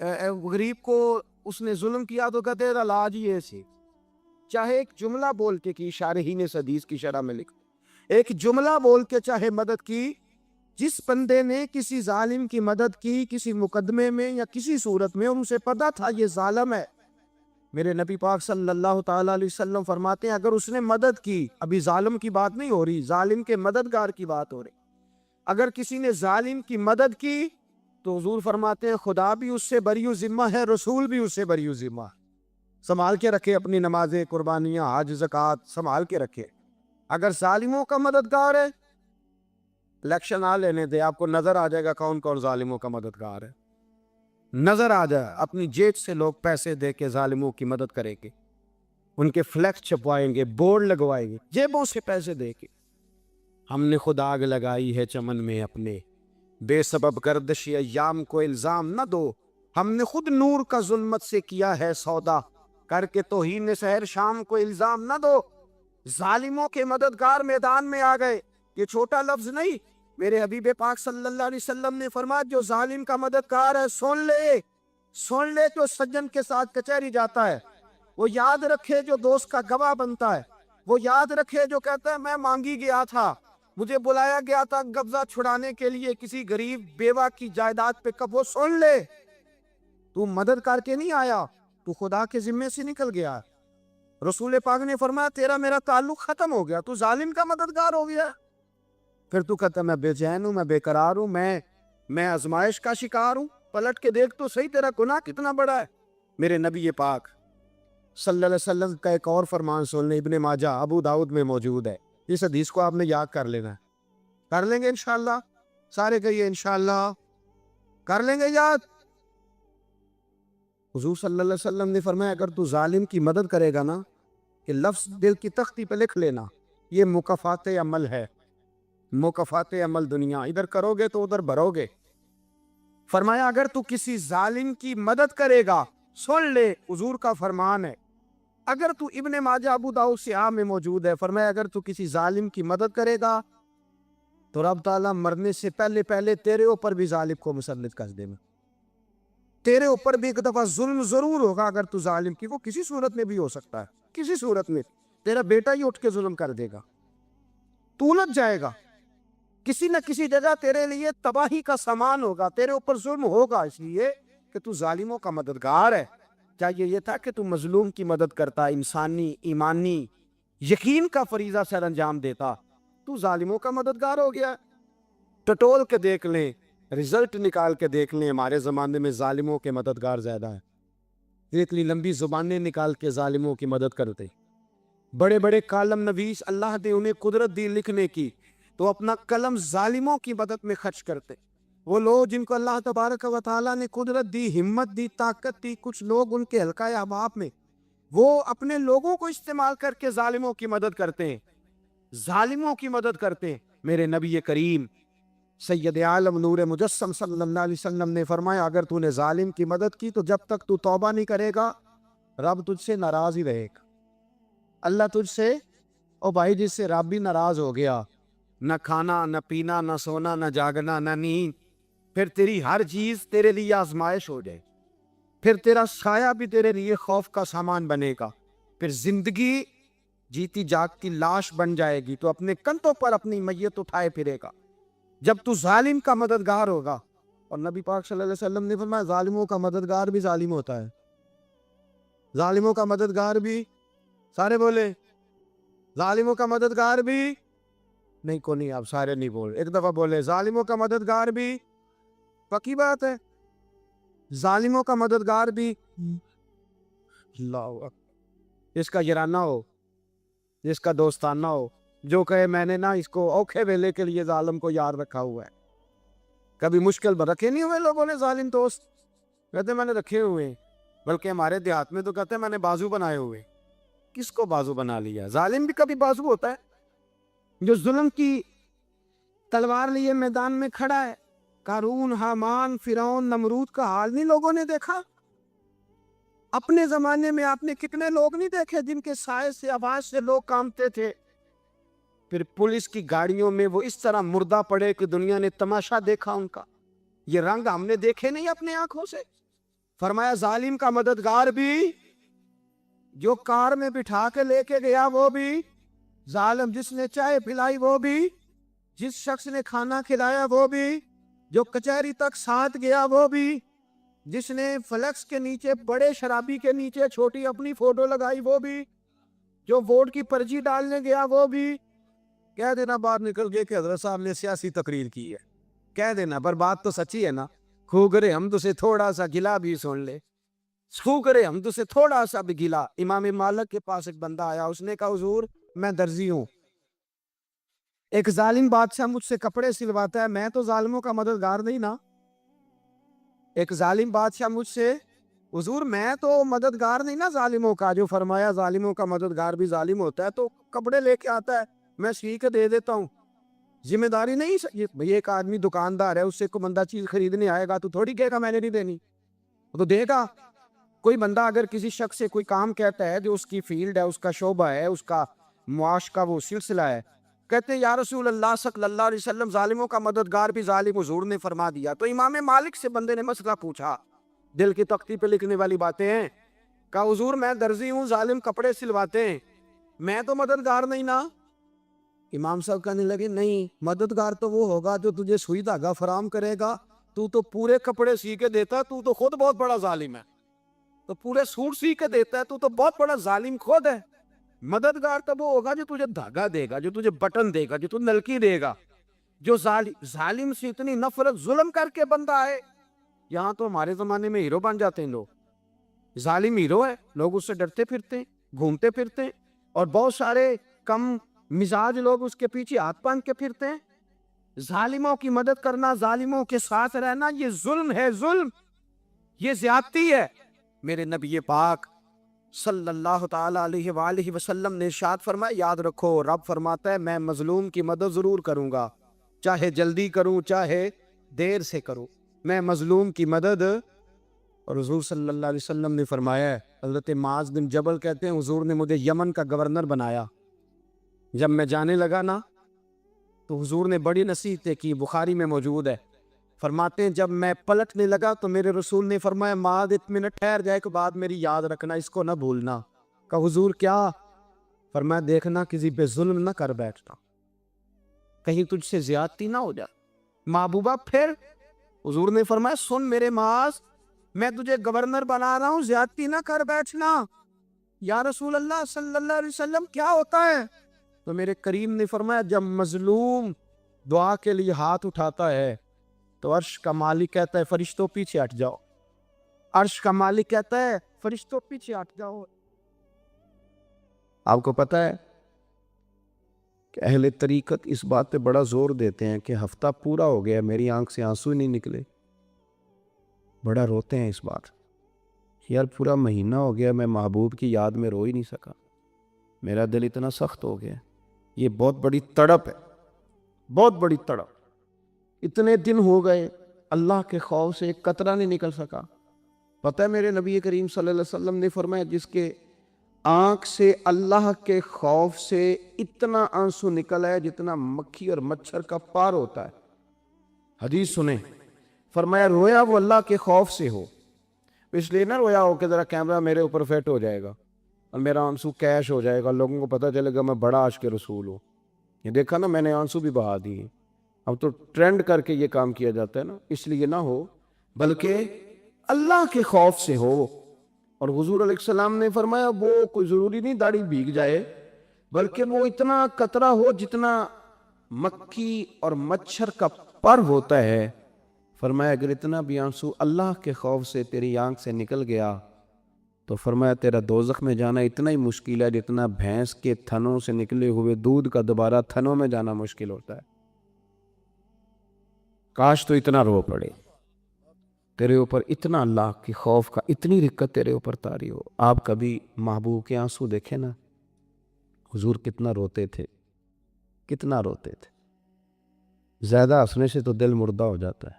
غریب کو اس نے ظلم کیا تو کہتے ہیں علاج یہ سی، چاہے ایک جملہ بول کے کی، شارحین اس حدیث کی شرح میں لکھ، ایک جملہ بول کے چاہے مدد کی، جس بندے نے کسی ظالم کی مدد کی کسی مقدمے میں یا کسی صورت میں اور اسے پتا تھا یہ ظالم ہے، میرے نبی پاک صلی اللہ تعالیٰ علیہ وسلم فرماتے ہیں اگر اس نے مدد کی، ابھی ظالم کی بات نہیں ہو رہی، ظالم کے مددگار کی بات ہو رہی، اگر کسی نے ظالم کی مدد کی تو حضور فرماتے ہیں خدا بھی اس سے بری و ذمہ ہے، رسول بھی اس سے بری و ذمہ ہے۔ سنبھال کے رکھے اپنی نمازیں، قربانیاں، حج، زکوٰۃ سنبھال کے رکھے۔ اگر ظالموں کا مددگار ہے، الیکشن آ لینے دے، آپ کو نظر آ جائے گا کون کون ظالموں کا مددگار ہے، نظر آ جائے، اپنی جیب سے لوگ پیسے دے کے ظالموں کی مدد کریں گے، ان کے فلیکس چھپوائیں گے، بورڈ لگوائیں گے، جیبوں سے پیسے دے کے۔ ہم نے خود آگ لگائی ہے چمن میں اپنے، بے سبب گردش ایام کو الزام نہ دو، ہم نے خود نور کا ظلمت سے کیا ہے سودا، کر کے توہین سحر شام کو الزام نہ دو۔ ظالموں کے مددگار میدان میں آ گئے، یہ چھوٹا لفظ نہیں، میرے حبیب پاک صلی اللہ علیہ وسلم نے فرمایا جو ظالم کا مددگار ہے سن لے جو سجن کے ساتھ کچہری جاتا ہے، وہ یاد رکھے جو دوست کا گواہ بنتا ہے، وہ یاد رکھے جو کہتا ہے میں مانگی گیا تھا، مجھے بلایا گیا تھا قبضہ چھڑانے کے لیے کسی غریب بیوہ کی جائیداد پہ، کب وہ سن لے تو مدد کر کے نہیں آیا، تو خدا کے ذمے سے نکل گیا۔ رسول پاک نے فرمایا تیرا میرا تعلق ختم ہو گیا، تو ظالم کا مددگار ہو گیا، پھر تو کہتا میں بے چین ہوں، میں بے قرار ہوں، میں آزمائش کا شکار ہوں، پلٹ کے دیکھ تو صحیح تیرا گناہ کتنا بڑا ہے۔ میرے نبی پاک صلی اللہ علیہ وسلم کا ایک اور فرمان سن لیں، ابن ماجہ ابو داؤد میں موجود ہے، اس حدیث کو آپ نے یاد کر لینا ہے، کر لیں گے انشاءاللہ، سارے کہیے انشاءاللہ کر لیں گے یاد۔ حضور صلی اللہ علیہ وسلم نے فرمایا اگر تو ظالم کی مدد کرے گا نا، کہ لفظ دل کی تختی پہ لکھ لینا، یہ مکافات عمل ہے، مکافات عمل دنیا، ادھر کرو گے تو ادھر بھرو گے۔ فرمایا اگر تو کسی ظالم کی مدد کرے گا، سن لے حضور کا فرمان ہے، اگر تو ابن ماجہ ابو داؤد سیاہ میں موجود ہے، فرمایا اگر تو کسی ظالم کی مدد کرے گا تو رب تعالیٰ مرنے سے پہلے پہلے تیرے اوپر بھی ظالم کو مسلط کر دے گا، تیرے اوپر بھی ایک دفعہ ظلم ضرور ہوگا اگر تو ظالم کی، وہ کسی صورت میں بھی ہو سکتا ہے، کسی صورت میں تیرا بیٹا ہی اٹھ کے ظلم کر دے گا، تو الجھ جائے گا، کسی نہ کسی جگہ تیرے لیے تباہی کا سامان ہوگا، تیرے اوپر ظلم ہوگا، اس لیے کہ تو ظالموں کا مددگار ہے۔ چاہیے یہ تھا کہ تو مظلوم کی مدد کرتا، انسانی ایمانی یقین کا فریضہ سر انجام دیتا، تو ظالموں کا مددگار ہو گیا۔ ٹٹول کے دیکھ لیں، رزلٹ نکال کے دیکھ لیں، ہمارے زمانے میں ظالموں کے مددگار زیادہ ہیں، اتنی لمبی زبانیں نکال کے ظالموں کی مدد کرتے، بڑے بڑے کالم نویس اللہ نے انہیں قدرت دی لکھنے کی، تو اپنا قلم ظالموں کی مدد میں خرچ کرتے۔ وہ لوگ جن کو اللہ تبارک و تعالیٰ نے قدرت دی، ہمت دی، طاقت دی، کچھ لوگ ان کے حلقہ احباب میں وہ اپنے لوگوں کو استعمال کر کے ظالموں کی مدد کرتے ہیں، ظالموں کی مدد کرتے ہیں۔ میرے نبی کریم سید عالم نور مجسم صلی اللہ علیہ وسلم نے فرمایا اگر تو نے ظالم کی مدد کی تو جب تک تو توبہ نہیں کرے گا رب تجھ سے ناراض ہی رہے گا، اللہ تجھ سے، او بھائی جس سے رب بھی ناراض ہو گیا، نہ کھانا نہ پینا نہ سونا نہ جاگنا نہ نیند، پھر تیری ہر چیز تیرے لیے آزمائش ہو جائے، پھر تیرا سایہ بھی تیرے لیے خوف کا سامان بنے گا، پھر زندگی جیتی جاگتی لاش بن جائے گی، تو اپنے کندھوں پر اپنی میت اٹھائے پھرے گا جب تو ظالم کا مددگار ہوگا۔ اور نبی پاک صلی اللہ علیہ وسلم نے فرمایا ظالموں کا مددگار بھی ظالم ہوتا ہے، ظالموں کا مددگار بھی، سارے بولے ظالموں کا مددگار بھی، نہیں کو نہیں، آپ سارے نہیں بول، ایک دفعہ بولے ظالموں کا مددگار بھی، پکی بات ہے، ظالموں کا مددگار بھی، اللہ اکبر، اس کا یارانہ ہو، جس کا دوستانہ ہو، جو کہے میں نے نا اس کو اوکھے ویلے کے لیے ظالم کو یار رکھا ہوا ہے، کبھی مشکل میں رکھے نہیں ہوئے لوگوں نے ظالم دوست، کہتے میں نے رکھے ہوئے ہیں، بلکہ ہمارے دیہات میں تو کہتے ہیں میں نے بازو بنائے ہوئے، کس کو بازو بنا لیا؟ ظالم بھی کبھی بازو ہوتا ہے، جو ظلم کی تلوار لیے میدان میں کھڑا ہے، قارون، حامان، فرعون، نمرود کا حال نہیں لوگوں نے دیکھا؟ اپنے زمانے میں آپ نے کتنے لوگ نہیں دیکھے جن کے سائے سے آواز سے لوگ کامتے تھے، پھر پولیس کی گاڑیوں میں وہ اس طرح مردہ پڑے کہ دنیا نے تماشا دیکھا ان کا، یہ رنگ ہم نے دیکھے نہیں اپنے آنکھوں سے، فرمایا ظالم کا مددگار بھی، جو کار میں بٹھا کے لے کے گیا وہ بھی ظالم، جس نے چائے پلائی وہ بھی، جس شخص نے کھانا کھلایا وہ بھی، جو کچہری تک ساتھ گیا وہ بھی، جس نے فلیکس کے نیچے بڑے شرابی کے نیچے چھوٹی اپنی فوٹو لگائی وہ بھی، جو ووٹ کی پرچی ڈالنے گیا وہ بھی۔ کہہ دینا باہر نکل کے کہ حضرت صاحب نے سیاسی تقریر کی ہے، کہہ دینا، پر بات تو سچی ہے نا۔ خو کرے ہم تو سے تھوڑا سا گلا بھی سن لے، خو کرے ہم تو سے تھوڑا سا بھی گلا۔ امام مالک کے پاس ایک بندہ آیا، اس نے کہا حضور میں درزی ہوں، ایک ظالم بادشاہ مجھ سے کپڑے سلواتا ہے، میں تو ظالموں کا مددگار نہیں نا۔ ایک ظالم بادشاہ مجھ سے، حضور میں تو مددگار نہیں نا ظالموں کا، جو فرمایا ظالموں کا مددگار بھی ظالم ہوتا ہے، تو کپڑے لے کے آتا ہے میں سی کے دے دیتا ہوں، ذمہ داری نہیں۔ بھئی ایک آدمی دکاندار ہے، اس سے کوئی بندہ چیز خریدنے آئے گا تو تھوڑی کہے گا میں نے نہیں دینی، وہ تو دے گا۔ کوئی بندہ اگر کسی شخص سے کوئی کام کہتا ہے جو اس کی فیلڈ ہے، اس کا شعبہ ہے، اس کا معاش کا وہ سلسلہ ہے، کہتے ہیں یا رسول اللہ صلی اللہ علیہ وسلم ظالموں کا مددگار بھی ظالم، حضور نے فرما دیا۔ تو امام مالک سے بندے نے مسئلہ پوچھا، دل کی تختی پہ لکھنے والی باتیں ہیں، کہا حضور میں درزی ہوں، ظالم کپڑے سلواتے ہیں، میں تو مددگار نہیں نا۔ امام صاحب کہنے لگے نہیں، مددگار تو وہ ہوگا جو تجھے سوئی دھاگا فراہم کرے گا، تو پورے کپڑے سی کے دیتا، تو خود بہت بڑا ظالم ہے، تو پورے سوٹ سی کے دیتا ہے، تو بہت بڑا ظالم خود ہے۔ مددگار تو وہ ہوگا جو تجھے دھاگا دے گا، جو تجھے بٹن دے گا، جو تجھے نلکی دے گا، جو ظالم سے اتنی نفرت ظلم کر کے بندہ آئے۔ یہاں تو ہمارے زمانے میں ہیرو بن جاتے ہیں لوگ، ظالم ہیرو ہے، لوگ اس سے ڈرتے پھرتے ہیں، گھومتے پھرتے ہیں، اور بہت سارے کم مزاج لوگ اس کے پیچھے ہاتھ باندھ کے پھرتے ہیں۔ ظالموں کی مدد کرنا، ظالموں کے ساتھ رہنا، یہ ظلم ہے، ظلم، یہ زیادتی ہے۔ میرے نبی پاک صلی اللہ تعالی علیہ وآلہ وسلم نے ارشاد فرمایا، یاد رکھو رب فرماتا ہے میں مظلوم کی مدد ضرور کروں گا، چاہے جلدی کروں چاہے دیر سے کروں، میں مظلوم کی مدد۔ اور حضور صلی اللہ علیہ وسلم نے فرمایا ہے، حضرت معاذ بن جبل کہتے ہیں حضور نے مجھے یمن کا گورنر بنایا، جب میں جانے لگا نا تو حضور نے بڑی نصیحتیں کی، بخاری میں موجود ہے، فرماتے ہیں جب میں پلٹنے لگا تو میرے رسول نے فرمایا معاذ ایک منٹ ٹھہر جائے کے بعد میری یاد رکھنا، اس کو نہ بھولنا۔ کہا حضور کیا؟ فرمایا دیکھنا کسی پہ ظلم نہ کر بیٹھنا، کہیں تجھ سے زیادتی نہ ہو جائے۔ محبوبہ پھر حضور نے فرمایا سن میرے معاذ، میں تجھے گورنر بنا رہا ہوں، زیادتی نہ کر بیٹھنا۔ یا رسول اللہ صلی اللہ علیہ وسلم کیا ہوتا ہے؟ تو میرے کریم نے فرمایا جب مظلوم دعا کے لیے ہاتھ اٹھاتا ہے تو عرش کا مالک کہتا ہے فرشتوں پیچھے ہٹ جاؤ، عرش کا مالک کہتا ہے فرشتوں پیچھے ہٹ جاؤ۔ آپ کو پتہ ہے کہ اہل طریقت اس بات پہ بڑا زور دیتے ہیں کہ ہفتہ پورا ہو گیا میری آنکھ سے آنسو ہی نہیں نکلے، بڑا روتے ہیں اس بات، یار پورا مہینہ ہو گیا میں محبوب کی یاد میں رو ہی نہیں سکا، میرا دل اتنا سخت ہو گیا۔ یہ بہت بڑی تڑپ ہے، بہت بڑی تڑپ، اتنے دن ہو گئے اللہ کے خوف سے ایک قطرہ نہیں نکل سکا۔ پتہ ہے میرے نبی کریم صلی اللہ علیہ وسلم نے فرمایا جس کے آنکھ سے اللہ کے خوف سے اتنا آنسو نکل ہے جتنا مکھی اور مچھر کا پار ہوتا ہے۔ حدیث سنیں، فرمایا رویا وہ اللہ کے خوف سے ہو، اس لیے نہ رویا ہو کہ ذرا کیمرہ میرے اوپر فٹ ہو جائے گا اور میرا آنسو کیش ہو جائے گا، لوگوں کو پتہ چلے گا میں بڑا عاشق رسول ہوں، یہ دیکھا نا میں نے آنسو بھی بہا دیے۔ اب تو ٹرینڈ کر کے یہ کام کیا جاتا ہے نا، اس لیے نہ ہو بلکہ اللہ کے خوف سے ہو۔ اور حضور علیہ السلام نے فرمایا وہ کوئی ضروری نہیں داڑھی بھیگ جائے، بلکہ وہ اتنا قطرہ ہو جتنا مکھی اور مچھر کا پر ہوتا ہے۔ فرمایا اگر اتنا بھی آنسو اللہ کے خوف سے تیری آنکھ سے نکل گیا تو فرمایا تیرا دوزخ میں جانا اتنا ہی مشکل ہے جتنا بھینس کے تھنوں سے نکلے ہوئے دودھ کا دوبارہ تھنوں میں جانا مشکل ہوتا ہے۔ کاش تو اتنا رو پڑے، تیرے اوپر اتنا اللہ کی خوف کا اتنی رقت تیرے اوپر طاری ہو۔ آپ کبھی محبوب کے آنسو دیکھیں نا، حضور کتنا روتے تھے، کتنا روتے تھے، زیادہ ہنسنے سے تو دل مردہ ہو جاتا ہے۔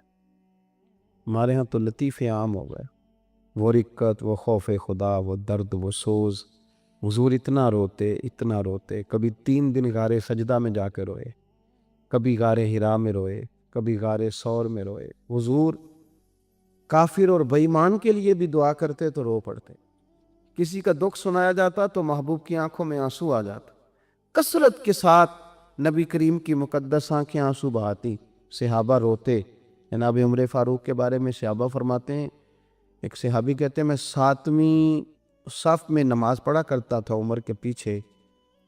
ہمارے ہاں تو لطیفے عام ہو گئے، وہ رقت، وہ خوف خدا، وہ درد، وہ سوز۔ حضور اتنا روتے، کبھی 3 دن غار سجدہ میں جا کے روئے، کبھی غار حرا میں روئے، کبھی غار ثور میں روئے۔ حضور کافر اور بےایمان کے لیے بھی دعا کرتے تو رو پڑتے، کسی کا دکھ سنایا جاتا تو محبوب کی آنکھوں میں آنسو آ جاتا، کثرت کے ساتھ نبی کریم کی مقدس آنکھیں آنسو بہاتی، صحابہ روتے۔ جناب عمر فاروق کے بارے میں صحابہ فرماتے ہیں، ایک صحابی کہتے ہیں میں 7ویں صف میں نماز پڑھا کرتا تھا عمر کے پیچھے،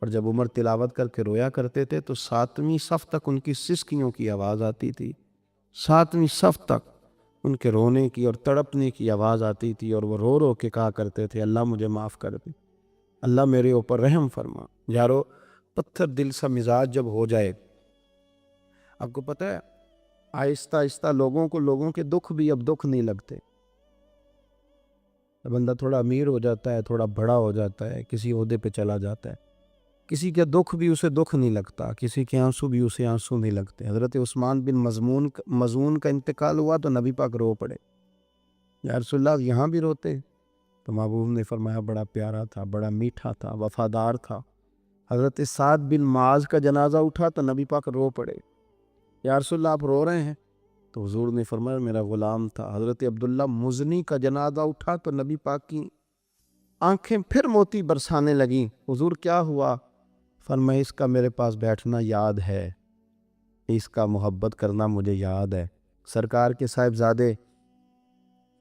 اور جب عمر تلاوت کر کے رویا کرتے تھے تو 7ویں صف تک ان کی سسکیوں کی آواز آتی تھی، 7ویں صف تک ان کے رونے کی اور تڑپنے کی آواز آتی تھی، اور وہ رو رو کے کہا کرتے تھے اللہ مجھے معاف کر دے، اللہ میرے اوپر رحم فرما۔ یارو پتھر دل سا مزاج جب ہو جائے، آپ کو پتہ ہے آہستہ آہستہ لوگوں کے دکھ بھی اب دکھ نہیں لگتے۔ بندہ تھوڑا امیر ہو جاتا ہے، تھوڑا بڑا ہو جاتا ہے، کسی عہدے پہ چلا جاتا ہے، کسی کے دکھ بھی اسے دکھ نہیں لگتا، کسی کے آنسو بھی اسے آنسو نہیں لگتے۔ حضرت عثمان بن مظعون کا انتقال ہوا تو نبی پاک رو پڑے، یا رسول اللہ یہاں بھی روتے؟ تو محبوب نے فرمایا بڑا پیارا تھا، بڑا میٹھا تھا، وفادار تھا۔ حضرت سعد بن معاذ کا جنازہ اٹھا تو نبی پاک رو پڑے، یا رسول اللہ آپ رو رہے ہیں؟ تو حضور نے فرمایا میرا غلام تھا۔ حضرت عبداللہ مزنی کا جنازہ اٹھا تو نبی پاک کی آنکھیں پھر موتی برسانے لگیں۔ حضور کیا ہوا؟ فرمایا اس کا میرے پاس بیٹھنا یاد ہے، اس کا محبت کرنا مجھے یاد ہے۔ سرکار کے صاحبزادے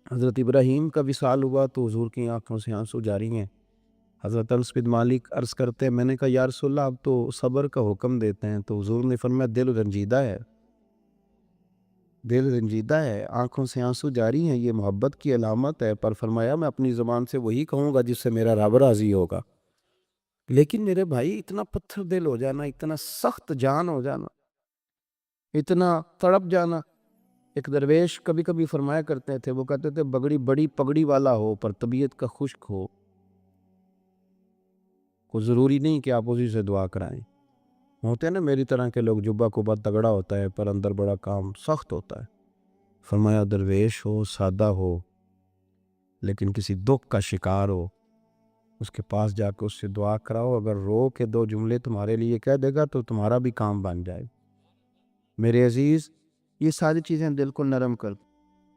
حضرت ابراہیم کا وصال ہوا تو حضور کی آنکھوں سے آنسو جاری ہیں۔ حضرت انس بن مالک عرض کرتے ہیں میں نے کہا یا رسول اللہ آپ تو صبر کا حکم دیتے ہیں، تو حضور نے فرمایا دل رنجیدہ ہے، دل رنجیدہ ہے، آنکھوں سے آنسو جاری ہیں، یہ محبت کی علامت ہے۔ پر فرمایا میں اپنی زبان سے وہی کہوں گا جس سے میرا رب راضی ہوگا۔ لیکن میرے بھائی اتنا پتھر دل ہو جانا، اتنا سخت جان ہو جانا، اتنا تڑپ جانا۔ ایک درویش کبھی کبھی فرمایا کرتے تھے، وہ کہتے تھے بڑی پگڑی والا ہو پر طبیعت کا خشک ہو، کوئی ضروری نہیں کہ آپ اسی سے دعا کرائیں۔ ہوتے ہیں نا میری طرح کے لوگ، جبہ کبہ تگڑا ہوتا ہے پر اندر بڑا کام سخت ہوتا ہے۔ فرمایا درویش ہو، سادہ ہو، لیکن کسی دکھ کا شکار ہو، اس کے پاس جا کے اس سے دعا کراؤ، اگر رو کے 2 جملے تمہارے لیے کہہ دے گا تو تمہارا بھی کام بن جائے۔ میرے عزیز یہ ساری چیزیں دل کو نرم کر